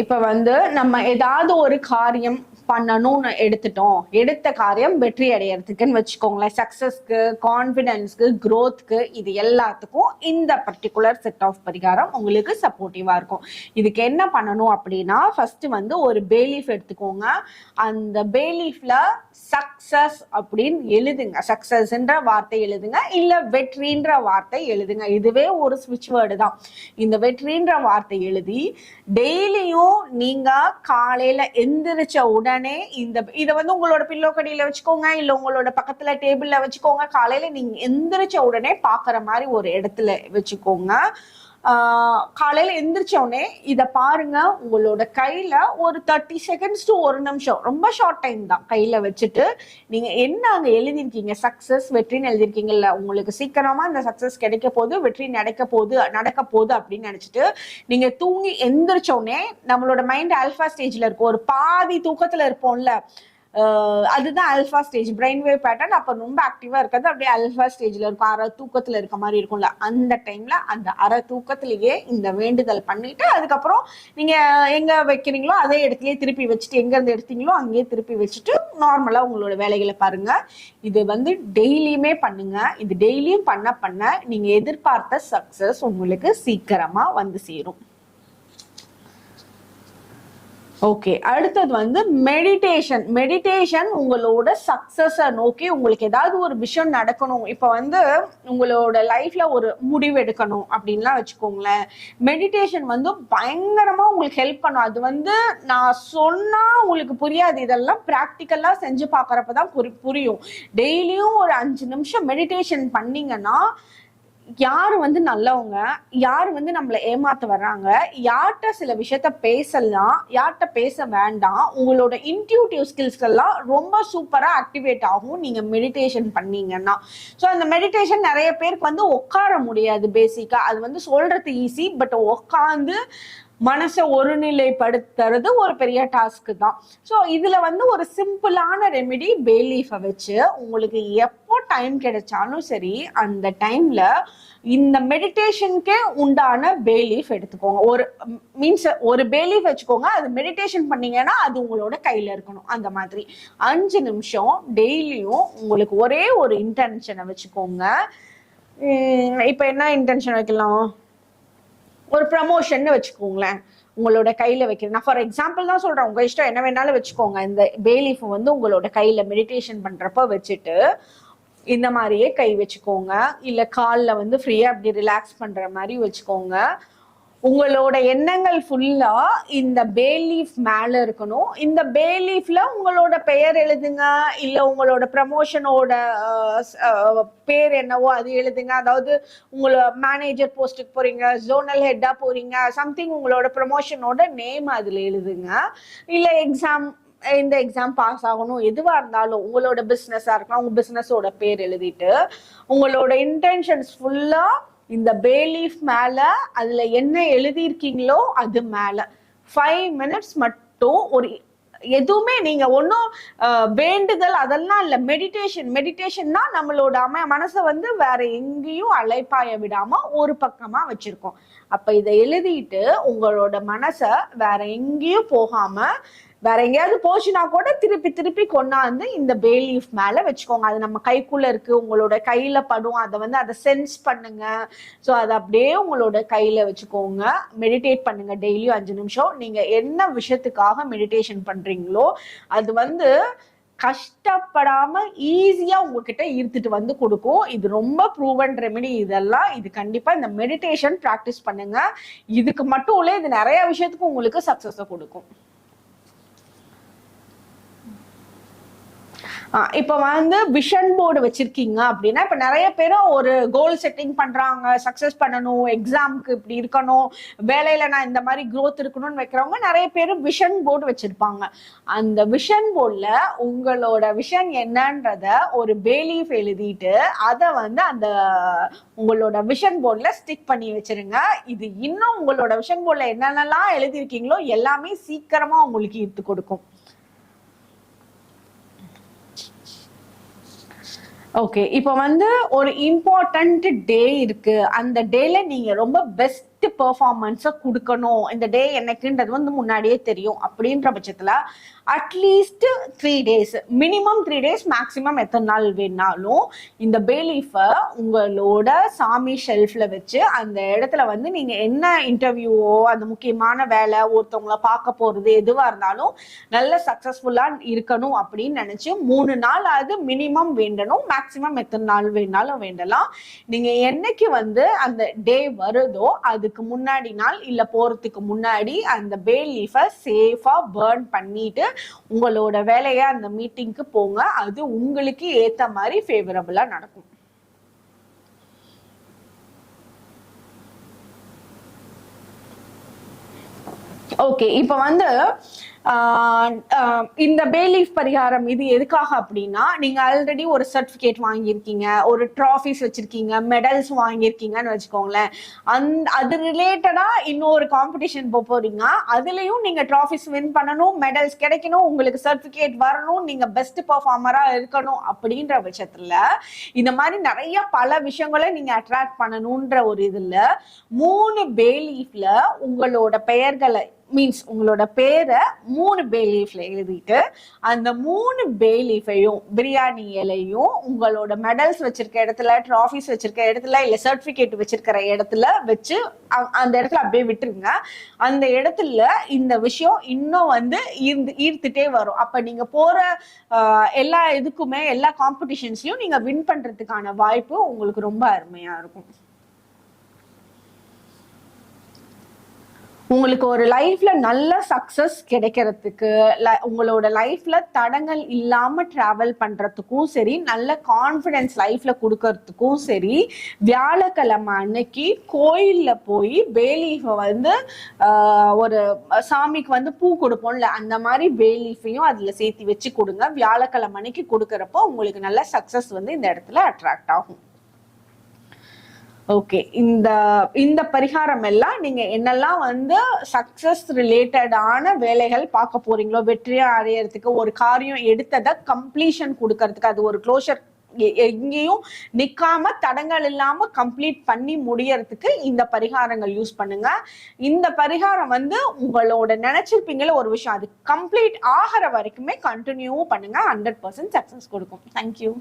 இப்ப வந்து நம்ம ஏதாவது ஒரு காரியம் பண்ணணும்னு எடுத்த காரியம் வெற்றி அடையறதுக்குன்னு வச்சுக்கோங்களேன். சக்சஸ்க்கு, கான்பிடன்ஸ்க்கு, க்ரோத்க்கு, இது எல்லாத்துக்கும் இந்த பர்டிகுலர் செட் ஆஃப் பரிகாரம் உங்களுக்கு சப்போர்ட்டிவா இருக்கும். இதுக்கு என்ன பண்ணணும் அப்படின்னா, ஃபர்ஸ்ட் வந்து ஒரு பேலீஃப் எடுத்துக்கோங்க. அந்த பேலீஃப்ல சக்சஸ் அப்படின்னு எழுதுங்க. சக்சஸ்ன்ற வார்த்தை எழுதுங்க, இல்ல வெற்றின்ற வார்த்தை எழுதுங்க. இதுவே ஒரு ஸ்விட்ச் வேர்டு தான். இந்த வெற்றின்ற வார்த்தை எழுதி டெய்லியும் நீங்க காலையில எந்திரிச்ச உடனே இதை வந்து உங்களோட பில்லோ கடியில வச்சுக்கோங்க, இல்ல உங்களோட பக்கத்துல டேபிள்ல வச்சுக்கோங்க. காலையில நீங்க எந்திரிச்ச உடனே பாக்குற மாதிரி ஒரு இடத்துல வச்சுக்கோங்க. காலையில எந்திரிச்ச உடனே இத பாருங்க. உங்களோட கையில ஒரு 30 செகண்ட்ஸ் டு 1 நிமிஷம், ரொம்ப ஷார்ட் டைம் தான், கையில வச்சுட்டு நீங்க என்ன அங்க எழுதிருக்கீங்க, சக்சஸ் வெற்றின்னு எழுதிருக்கீங்கல்ல, உங்களுக்கு சீக்கிரமா இந்த சக்சஸ் கிடைக்க போகுது, வெற்றி நடக்க போகுது அப்படின்னு நினைச்சிட்டு நீங்க தூங்கி எந்திரிச்ச உடனே, நம்மளோட மைண்ட் ஆல்பா ஸ்டேஜ்ல இருக்கும், ஒரு பாதி தூக்கத்துல இருப்போம்ல, அதுதான் alpha stage. Brain wave pattern அப்ப ரொம்ப ஆக்டிவா இருக்கிறது அப்படியே ஆல்பா ஸ்டேஜ்ல இருக்கும், அரை தூக்கத்துல இருக்க மாதிரி இருக்கும்ல. அந்த டைம்ல அந்த அரை தூக்கத்திலேயே இந்த வேண்டுதல் பண்ணிட்டு, அதுக்கப்புறம் நீங்க எங்க வைக்கிறீங்களோ அதே இடத்துலயே திருப்பி வச்சுட்டு, எங்க இருந்து எடுத்தீங்களோ அங்கேயே திருப்பி வச்சுட்டு நார்மலா உங்களோட வேலைகளை பாருங்க. இது வந்து டெய்லியுமே பண்ணுங்க. இது டெய்லியும் பண்ண நீங்க எதிர்பார்த்த சக்சஸ் உங்களுக்கு சீக்கிரமா வந்து சேரும். ஓகே, அடுத்தது வந்து மெடிடேஷன் உங்களோட சக்சஸை நோக்கி உங்களுக்கு ஏதாவது ஒரு விஷயம் நடக்கணும். இப்ப வந்து உங்களோட லைஃப்ல ஒரு முடிவு எடுக்கணும் அப்படின்லாம் வச்சுக்கோங்களேன். மெடிடேஷன் வந்து பயங்கரமா உங்களுக்கு ஹெல்ப் பண்ணும். அது வந்து நான் சொன்னா உங்களுக்கு புரியாது, இதெல்லாம் பிராக்டிக்கலா செஞ்சு பாக்குறப்பதான் புரியும். டெய்லியும் ஒரு 5 நிமிஷம் மெடிடேஷன் பண்ணீங்கன்னா, யாரு வந்து நல்லவங்க, யாரு வந்து நம்மளை ஏமாத்த வர்றாங்க, யார்கிட்ட சில விஷயத்த பேசலாம், யார்கிட்ட பேச வேண்டாம், உங்களோட இன்ட்யூட்டிவ் ஸ்கில்ஸ் எல்லாம் ரொம்ப சூப்பரா ஆக்டிவேட் ஆகும் நீங்க மெடிடேஷன் பண்ணீங்கன்னா. ஸோ அந்த மெடிடேஷன் நிறைய பேருக்கு வந்து உட்கார முடியாது. பேசிக்கா அது வந்து சொல்றது ஈஸி, பட் உட்காந்து மனசை ஒருநிலைப்படுத்துறது ஒரு பெரிய டாஸ்க் தான். ஸோ இதுல வந்து ஒரு சிம்பிளான ரெமெடி, பேலீஃபை வச்சு உங்களுக்கு எப்போ டைம் கிடைச்சாலும் சரி, அந்த டைம்ல இந்த மெடிடேஷனுக்கே உண்டான பேலீஃப் எடுத்துக்கோங்க. ஒரு பேலீஃப் வச்சுக்கோங்க. அது மெடிடேஷன் பண்ணீங்கன்னா அது உங்களோட கையில இருக்கணும். அந்த மாதிரி 5 நிமிஷம் டெய்லியும் உங்களுக்கு ஒரே ஒரு இன்டென்ஷனை வச்சுக்கோங்க. இப்ப என்ன இன்டென்ஷன் வைக்கலாம், ஒரு ப்ரமோஷன் வச்சுக்கோங்களேன். உங்களோட கையில வைக்கிறேன், நான் ஃபார் எக்ஸாம்பிள் தான் சொல்றேன், உங்க இஷ்டம் என்ன வேணாலும் வச்சுக்கோங்க. இந்த பேலீஃப் வந்து உங்களோட கையில மெடிடேஷன் பண்றப்ப வச்சுட்டு இந்த மாதிரியே கை வச்சுக்கோங்க, இல்ல கால்ல வந்து ஃப்ரீயா அப்படி ரிலாக்ஸ் பண்ற மாதிரி வச்சுக்கோங்க. உங்களோட எண்ணங்கள் ஃபுல்லா இந்த பேலீஃப் மேல இருக்கணும். இந்த பேலீஃப்ல உங்களோட பெயர் எழுதுங்க, இல்ல உங்களோட ப்ரமோஷனோட பேர் என்னவோ அது எழுதுங்க. அதாவது உங்களோட மேனேஜர் போஸ்ட்டுக்கு போறீங்க, ஜோனல் ஹெட்டா போறீங்க, சம்திங் உங்களோட ப்ரமோஷனோட நேம் அதுல எழுதுங்க. இல்ல இந்த எக்ஸாம் பாஸ் ஆகணும், எதுவா இருந்தாலும் உங்களோட பிசினஸா இருக்கலாம், உங்க பிசினஸோட பேர் எழுதிட்டு உங்களோட இன்டென்ஷன்ஸ் ஃபுல்லா இந்த பேலீஃப் மேல அதுல என்ன எழுதியிருக்கீங்களோ அது மேல 5 மினிட்ஸ் மட்டும் ஒரு எதுவுமே நீங்க ஒன்றும் வேண்டுதல் அதெல்லாம் இல்லை. மெடிடேஷன்னா நம்மளோட மனசை வந்து வேற எங்கேயும் அலைப்பாய விடாம ஒரு பக்கமா வச்சிருக்கோம். அப்ப இதை எழுதிட்டு உங்களோட மனசை வேற எங்கேயும் போகாம, வேற எங்கேயாவது போச்சுன்னா கூட திருப்பி கொண்டாந்து இந்த பேலீஃப் மேல வச்சுக்கோங்க. அது நம்ம கைக்குள்ள இருக்கு, உங்களோட கையில படும், அதை சென்ஸ் பண்ணுங்க. ஸோ அதை அப்படியே உங்களோட கையில வச்சுக்கோங்க. மெடிடேட் பண்ணுங்க டெய்லியும் 5 நிமிஷம். நீங்க என்ன விஷயத்துக்காக மெடிடேஷன் பண்றீங்களோ அது வந்து கஷ்டப்படாம ஈஸியா உங்ககிட்ட ஈர்த்துட்டு வந்து கொடுக்கும். இது ரொம்ப ப்ரூவன் ரெமெடி. இது கண்டிப்பா இந்த மெடிடேஷன் பிராக்டிஸ் பண்ணுங்க. இதுக்கு மட்டும் இல்ல, இது நிறைய விஷயத்துக்கு உங்களுக்கு சக்சஸை கொடுக்கும். இப்ப வந்து விஷன் போர்டு வச்சிருக்கீங்க அப்படின்னா, இப்ப நிறைய பேரும் ஒரு கோல் செட்டிங் பண்றாங்க, சக்சஸ் பண்ணணும், எக்ஸாமுக்கு இப்படி இருக்கணும், வேலையில நான் இந்த மாதிரி growth இருக்கணும்னு வைக்கிறவங்க நிறைய பேர் விஷன் போர்டு வச்சிருப்பாங்க. அந்த விஷன் போர்டுல உங்களோட விஷன் என்னன்றத ஒரு பேலீஃப் எழுதிட்டு அதை வந்து அந்த உங்களோட விஷன் போர்டுல ஸ்டிக் பண்ணி வச்சிருங்க. இது இன்னும் உங்களோட விஷன் போர்டுல என்னென்னலாம் எழுதிருக்கீங்களோ எல்லாமே சீக்கிரமா உங்களுக்கு ஈர்த்து கொடுக்கும். ஓகே, இப்போ வந்து ஒரு இம்பார்ட்டன்ட் டே இருக்கு. அந்த டேல நீங்க ரொம்ப பெஸ்ட் பெஸ்ட் பெர்ஃபார்மன்ஸை கொடுக்கணும், இந்த டே எனக்குன்றது வந்து முன்னாடியே தெரியும் அப்படின்ற பட்சத்துல at least 3 days, minimum 3 days, maximum எத்தனை நாள் வேணாலும் இந்த பேலீஃபை உங்களோட சாமி ஷெல்ஃப்ல வச்சு அந்த இடத்துல வந்து நீங்க என்ன இன்டர்வியூவோ அந்த முக்கியமான வேலை ஒருத்தவங்களை பார்க்க போறது எதுவா இருந்தாலும் நல்ல சக்சஸ்ஃபுல்லா இருக்கணும் அப்படின்னு நினைச்சு 3 நாள் அது மினிமம் வேண்டணும், மேக்சிமம் எத்தனை நாள் வேணாலும் வேண்டலாம். நீங்க என்னைக்கு வந்து அந்த டே வருதோ அதுக்கு முன்னாடி நாள் இல்ல போறதுக்கு முன்னாடி அந்த பே லீஃபை சேஃபா பர்ன் பண்ணிட்டு உங்களோட வேலையை அந்த மீட்டிங்க்கு போங்க. அது உங்களுக்கு ஏத்த மாதிரி ஃபேவரபிளா நடக்கும். ஓகே, இப்ப வந்து இந்த பேலீஃப் பரிகாரம் இது எதுக்காக அப்படின்னா, நீங்க ஆல்ரெடி ஒரு சர்டிபிகேட் வாங்கியிருக்கீங்க, ஒரு ட்ராஃபிஸ் வச்சிருக்கீங்க, மெடல்ஸ் வாங்கியிருக்கீங்கன்னு வச்சுக்கோங்களேன். அது ரிலேட்டடா இன்னொரு காம்படிஷன் போறீங்க, அதுலயும் நீங்க ட்ராஃபிஸ் வின் பண்ணணும், மெடல்ஸ் கிடைக்கணும், உங்களுக்கு சர்டிபிகேட் வரணும், நீங்க பெஸ்ட் பெர்ஃபார்மரா இருக்கணும் அப்படின்ற பட்சத்துல இந்த மாதிரி நிறைய பல விஷயங்களை நீங்க அட்ராக்ட் பண்ணணும்ன்ற ஒரு இதுல 3 பேலீஃப்ல உங்களோட பெயர்களை மீன்ஸ் உங்களோட பேரை 3 பேலீஃப்ல எழுதிட்டு அந்த 3 பேலீஃபையும் பிரியாணி இலையும் உங்களோட மெடல்ஸ் வச்சிருக்க இடத்துல, ட்ராஃபிஸ் வச்சிருக்க இடத்துல, இல்ல சர்டிபிகேட் வச்சிருக்கிற இடத்துல வச்சு அந்த இடத்துல அப்படியே விட்டுருங்க. அந்த இடத்துல இந்த விஷயம் இன்னும் வந்து ஈர்த்துட்டே வரும். அப்ப நீங்க போற எல்லா இதுக்குமே எல்லா காம்படிஷன்ஸ்லயும் நீங்க வின் பண்றதுக்கான வாய்ப்பு உங்களுக்கு ரொம்ப அருமையா இருக்கும். உங்களுக்கு ஒரு லைஃப்ல நல்ல சக்சஸ் கிடைக்கிறதுக்கு, உங்களோட லைஃப்ல தடங்கள் இல்லாம டிராவல் பண்றதுக்கும் சரி, நல்ல கான்ஃபிடன்ஸ் லைஃப்ல கொடுக்கறதுக்கும் சரி, வியாழக்கிழமை அன்னைக்கு கோயில்ல போய் பேலீஃபை வந்து ஒரு சாமிக்கு வந்து பூ கொடுப்போம்ல, அந்த மாதிரி பேலீஃபையும் அதுல சேர்த்து வச்சு கொடுங்க. வியாழக்கிழமை அன்னைக்கு கொடுக்கறப்போ உங்களுக்கு நல்ல சக்சஸ் வந்து இந்த இடத்துல அட்ராக்ட் ஆகும். ஓகே, இந்த பரிகாரம் எல்லாம் நீங்க என்னெல்லாம் வந்து சக்சஸ் ரிலேட்டடான வேலைகள் பார்க்க போறீங்களோ, வெற்றியா அடையறதுக்கு, ஒரு காரியம் எடுத்ததை கம்ப்ளீஷன் கொடுக்கறதுக்கு, அது ஒரு க்ளோஷர் எங்கேயும் நிக்காம தடங்கள் இல்லாம கம்ப்ளீட் பண்ணி முடியறதுக்கு இந்த பரிகாரங்கள் யூஸ் பண்ணுங்க. இந்த பரிகாரம் வந்து உங்களோட நினைச்சிருப்பீங்களா ஒரு விஷயம், அது கம்ப்ளீட் ஆகிற வரைக்குமே கண்டினியூ பண்ணுங்க. 100% சக்சஸ் கொடுக்கும். தேங்க்யூ.